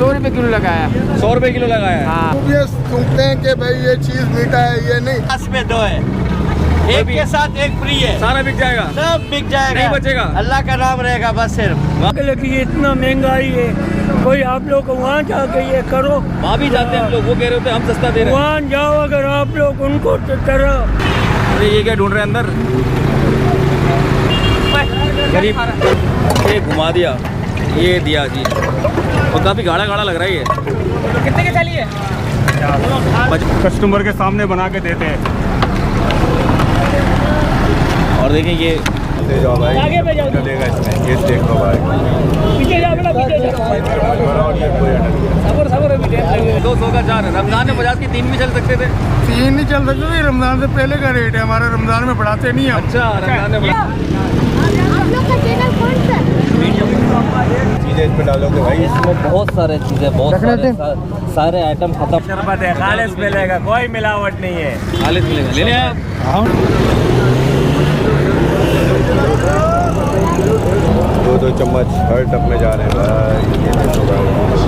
100 रुपये किलो लगाया। 100 रुपये किलो लगाया है। हाँ, ये सुनते हैं कि भाई ये चीज मीठा है, ये नहीं। 10 में 2 है, एक के साथ एक फ्री है। सारा बिक जाएगा, सब बिक जाएगा, नहीं बचेगा। अल्लाह का नाम रहेगा बस सिर्फ। लगी इतना महंगाई है, कोई आप लोग वहाँ जाके ये करो। वहाँ भी जाते हैं हम लोग, वो कह रहे होते हम सस्ता दे रहे हैं। वहाँ जाओ अगर आप लोग उनको तरह। अरे ये क्या ढूंढ रहे हैं अंदर? गरीब ये घुमा दिया, ये दिया जी, और काफी गाढ़ा गाढ़ा लग रहा है ये। कितने के चलिए? कस्टमर के सामने बना के देते हैं। और देखें ये ले जाओ भाई, आगे पे जाओ। चलेगा इसमें, ये देख लो भाई। पीछे जाओ बेटा, पीछे जाओ। सबर अभी टाइम लगेगा। 200 का 4 है। रमजान में 50 की 3 भी चल सकते थे। 3 नहीं चल सकते, रमजान से पहले का रेट है हमारा, रमजान में बढ़ाते नहीं है। अच्छा, रमजान में आप लोग का चैनल कौन सा? चीजें इसमें डालोगे भाई। इसमें बहुत सारे चीजें, बहुत सारे आइटम खत्म। शरबत है, खालिस मिलेगा, कोई मिलावट नहीं है। खालिद मिलेगा, लेने आया। 2 चम्मच हर टप में जा रहे हैं भाई।